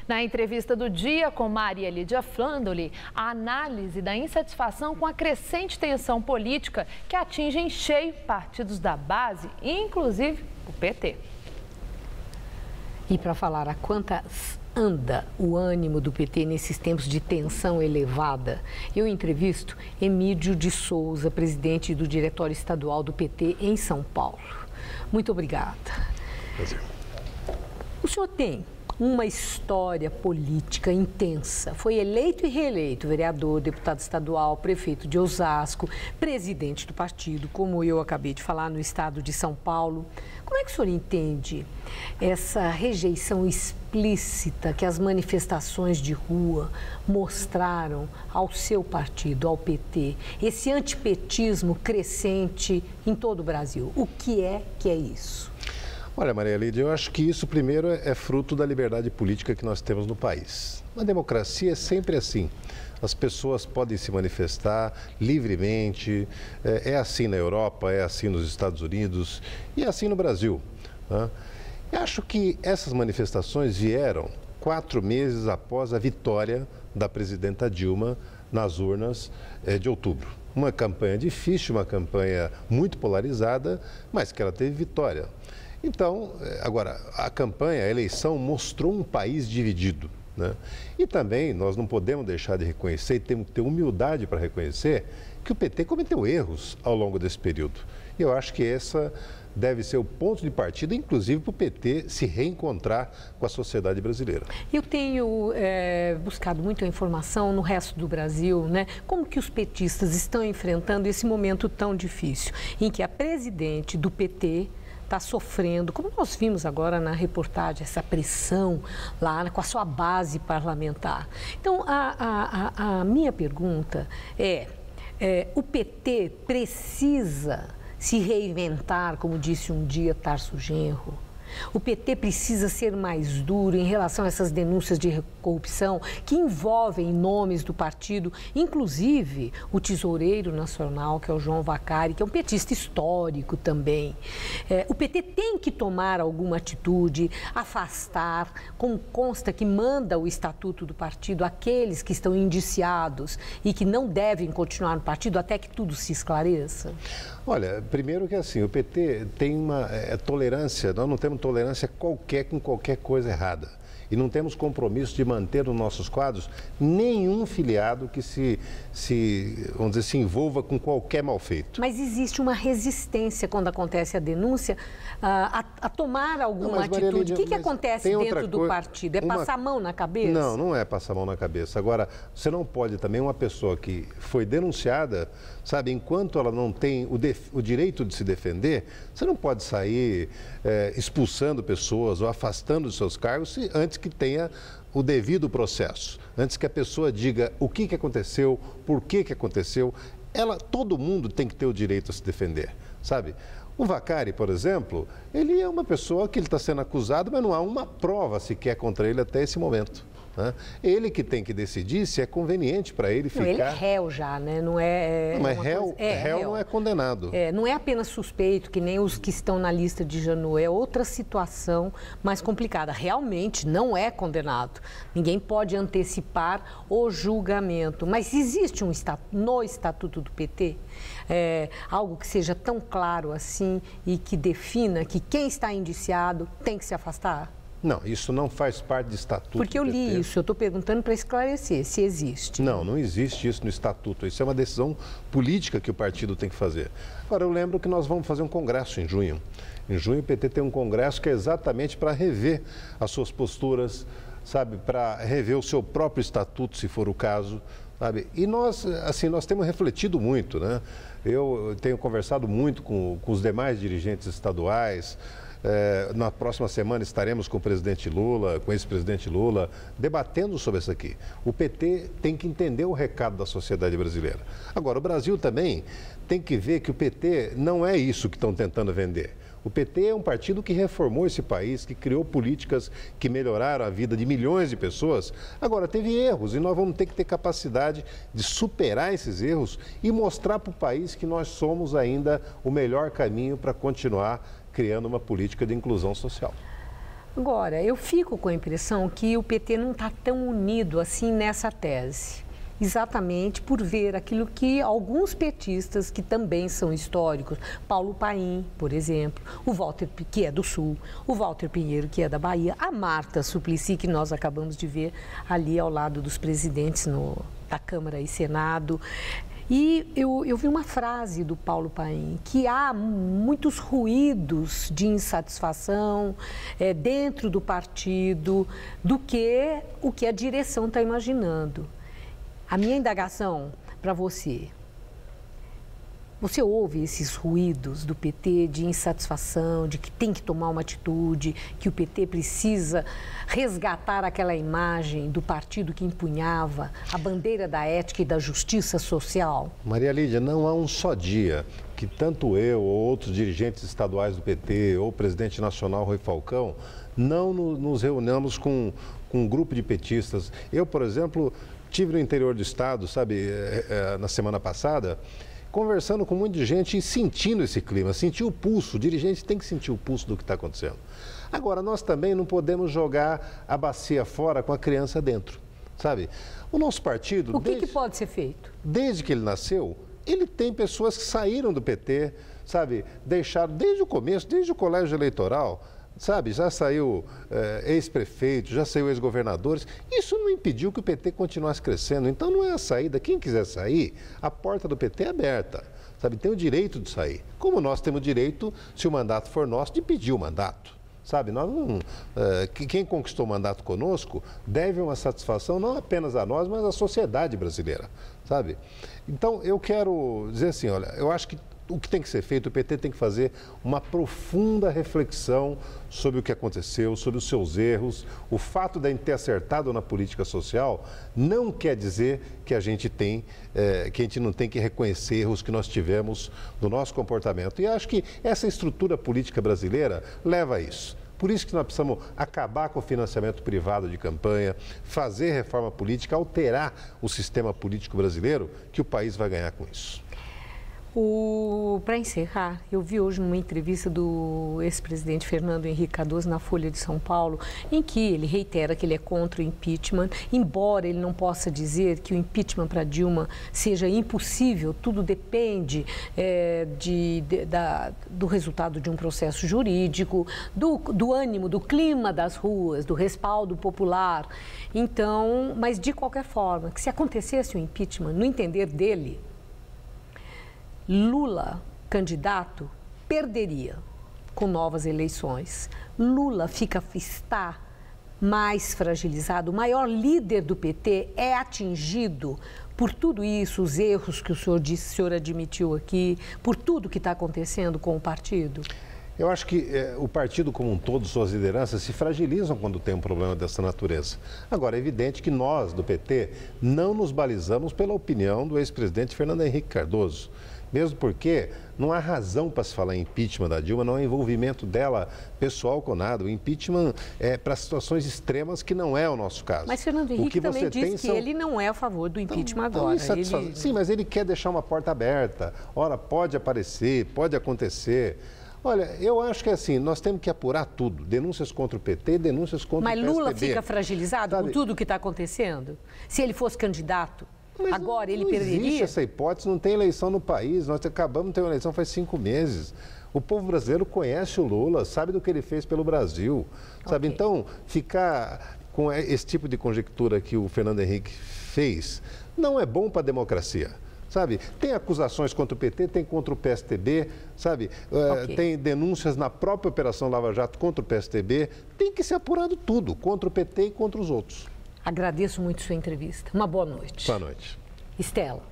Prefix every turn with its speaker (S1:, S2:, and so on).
S1: Na entrevista do dia com Maria Lídia Flandoli, a análise da insatisfação com a crescente tensão política que atinge em cheio partidos da base, inclusive o PT.
S2: E para falar a quantas anda o ânimo do PT nesses tempos de tensão elevada, eu entrevisto Emídio de Souza, presidente do Diretório Estadual do PT em São Paulo. Muito obrigada.
S3: Prazer.
S2: O senhor tem uma história política intensa. Foi eleito e reeleito vereador, deputado estadual, prefeito de Osasco, presidente do partido, como eu acabei de falar, no estado de São Paulo. Como é que o senhor entende essa rejeição explícita que as manifestações de rua mostraram ao seu partido, ao PT? Esse antipetismo crescente em todo o Brasil. O que é isso?
S3: Olha, Maria Lídia, eu acho que isso primeiro é fruto da liberdade política que nós temos no país. Na democracia é sempre assim. As pessoas podem se manifestar livremente, é assim na Europa, é assim nos Estados Unidos e é assim no Brasil. Né? Eu acho que essas manifestações vieram 4 meses após a vitória da presidenta Dilma nas urnas de outubro. Uma campanha difícil, uma campanha muito polarizada, mas que ela teve vitória. Então, agora, a campanha, a eleição mostrou um país dividido, né? E também nós não podemos deixar de reconhecer, e temos que ter humildade para reconhecer, que o PT cometeu erros ao longo desse período. E eu acho que essa deve ser o ponto de partida, inclusive para o PT se reencontrar com a sociedade brasileira.
S2: Eu tenho buscado muita informação no resto do Brasil, né? Como que os petistas estão enfrentando esse momento tão difícil, em que a presidente do PT está sofrendo, como nós vimos agora na reportagem, essa pressão lá com a sua base parlamentar. Então, a minha pergunta o PT precisa se reinventar, como disse um dia Tarso Genro? O PT precisa ser mais duro em relação a essas denúncias de corrupção que envolvem nomes do partido, inclusive o tesoureiro nacional, que é o João Vacari, que é um petista histórico também. O PT tem que tomar alguma atitude, afastar, como consta que manda o estatuto do partido, aqueles que estão indiciados e que não devem continuar no partido até que tudo se esclareça?
S3: Olha, primeiro que assim, o PT tem uma tolerância, nós não temos tolerância qualquer com qualquer coisa errada. E não temos compromisso de manter nos nossos quadros nenhum filiado que vamos dizer, se envolva com qualquer mal feito.
S2: Mas existe uma resistência quando acontece a denúncia a tomar alguma atitude. O que acontece dentro do partido? É passar a mão na cabeça?
S3: Não, não é passar a mão na cabeça. Agora, você não pode também, uma pessoa que foi denunciada, sabe, enquanto ela não tem o direito de se defender, você não pode sair expulsando pessoas ou afastando dos seus cargos antes que tenha o devido processo, antes que a pessoa diga o que aconteceu, por que aconteceu. Todo mundo tem que ter o direito a se defender, sabe? O Vacari, por exemplo, ele é uma pessoa que ele está sendo acusado, mas não há uma prova sequer contra ele até esse momento. Né? Ele que tem que decidir se é conveniente para ele ficar...
S2: Não, ele é réu já, né? Não é...
S3: Mas réu não é condenado.
S2: Não é apenas suspeito, que nem os que estão na lista de Janot, é outra situação mais complicada. Realmente não é condenado. Ninguém pode antecipar o julgamento. Mas existe no Estatuto do PT algo que seja tão claro assim e que defina que quem está indiciado tem que se afastar?
S3: Não, isso não faz parte do Estatuto.
S2: Porque eu li isso, eu estou perguntando para esclarecer se existe.
S3: Não, não existe isso no Estatuto. Isso é uma decisão política que o partido tem que fazer. Agora, eu lembro que nós vamos fazer um congresso em junho. Em junho, o PT tem um congresso que é exatamente para rever as suas posturas, sabe, para rever o seu próprio Estatuto, se for o caso, sabe? E nós, assim, nós temos refletido muito, né? Eu tenho conversado muito com os demais dirigentes estaduais. Na próxima semana estaremos com o presidente Lula, com o ex-presidente Lula, debatendo sobre isso aqui. O PT tem que entender o recado da sociedade brasileira. Agora, o Brasil também tem que ver que o PT não é isso que estão tentando vender. O PT é um partido que reformou esse país, que criou políticas que melhoraram a vida de milhões de pessoas. Agora, teve erros e nós vamos ter que ter capacidade de superar esses erros e mostrar para o país que nós somos ainda o melhor caminho para continuar criando uma política de inclusão social.
S2: Agora, eu fico com a impressão que o PT não está tão unido assim nessa tese. Exatamente por ver aquilo que alguns petistas, que também são históricos, Paulo Paim, por exemplo, o Walter, que é do Sul, o Walter Pinheiro, que é da Bahia, a Marta Suplicy, que nós acabamos de ver ali ao lado dos presidentes da Câmara e Senado. E eu vi uma frase do Paulo Paim, que há muitos ruídos de insatisfação dentro do partido do que o que a direção está imaginando. A minha indagação para você ouve esses ruídos do PT de insatisfação, de que tem que tomar uma atitude, que o PT precisa resgatar aquela imagem do partido que empunhava a bandeira da ética e da justiça social?
S3: Maria Lídia, não há um só dia que tanto eu ou outros dirigentes estaduais do PT ou o presidente nacional Rui Falcão não nos reunamos com um grupo de petistas. Eu, por exemplo, estive no interior do estado, sabe, na semana passada, conversando com muita gente e sentindo esse clima, sentir o pulso. O dirigente tem que sentir o pulso do que está acontecendo. Agora, nós também não podemos jogar a bacia fora com a criança dentro, sabe? O nosso partido...
S2: O que pode ser feito?
S3: Desde que ele nasceu, ele tem pessoas que saíram do PT, sabe? Deixaram desde o começo, desde o colégio eleitoral... Sabe, já saiu ex-prefeito, já saiu ex-governadores. Isso não impediu que o PT continuasse crescendo. Então não é a saída. Quem quiser sair, a porta do PT é aberta. Sabe, tem o direito de sair. Como nós temos o direito, se o mandato for nosso, de pedir o mandato. Sabe, nós não, quem conquistou o mandato conosco deve uma satisfação não apenas a nós, mas à sociedade brasileira. Sabe? Então eu quero dizer assim, olha, eu acho que o que tem que ser feito, o PT tem que fazer uma profunda reflexão sobre o que aconteceu, sobre os seus erros. O fato de a gente ter acertado na política social não quer dizer que a gente não tem que reconhecer erros que nós tivemos no nosso comportamento. E acho que essa estrutura política brasileira leva a isso. Por isso que nós precisamos acabar com o financiamento privado de campanha, fazer reforma política, alterar o sistema político brasileiro, que o país vai ganhar com isso.
S2: Para encerrar, eu vi hoje numa entrevista do ex-presidente Fernando Henrique Cardoso na Folha de São Paulo, em que ele reitera que ele é contra o impeachment, embora ele não possa dizer que o impeachment para Dilma seja impossível, tudo depende do resultado de um processo jurídico, do ânimo, do clima das ruas, do respaldo popular. Então, mas de qualquer forma, que se acontecesse o impeachment, no entender dele, Lula, candidato, perderia com novas eleições. Lula está mais fragilizado. O maior líder do PT é atingido por tudo isso, os erros que o senhor disse, o senhor admitiu aqui, por tudo que está acontecendo com o partido?
S3: Eu acho que o partido como um todo, suas lideranças, se fragilizam quando tem um problema dessa natureza. Agora, é evidente que nós, do PT, não nos balizamos pela opinião do ex-presidente Fernando Henrique Cardoso. Mesmo porque não há razão para se falar em impeachment da Dilma, não há envolvimento dela pessoal com nada. O impeachment é para situações extremas que não é o nosso caso.
S2: Mas Fernando Henrique também disse que ele não é a favor do impeachment agora.
S3: Sim, mas ele quer deixar uma porta aberta. Ora, pode aparecer, pode acontecer. Olha, eu acho que assim, nós temos que apurar tudo. Denúncias contra o PT, denúncias contra o PSDB.
S2: Mas Lula fica fragilizado com tudo o que está acontecendo? Se ele fosse candidato?
S3: Mas
S2: agora ele
S3: não
S2: perderia?
S3: Não existe essa hipótese, não tem eleição no país. Nós acabamos de ter uma eleição faz 5 meses. O povo brasileiro conhece o Lula, sabe do que ele fez pelo Brasil. Sabe? Então, ficar com esse tipo de conjectura que o Fernando Henrique fez não é bom para a democracia. Sabe? Tem acusações contra o PT, tem contra o PSDB, sabe? Tem denúncias na própria Operação Lava Jato contra o PSDB. Tem que ser apurado tudo, contra o PT e contra os outros.
S2: Agradeço muito sua entrevista. Uma boa noite.
S3: Boa noite.
S2: Estela.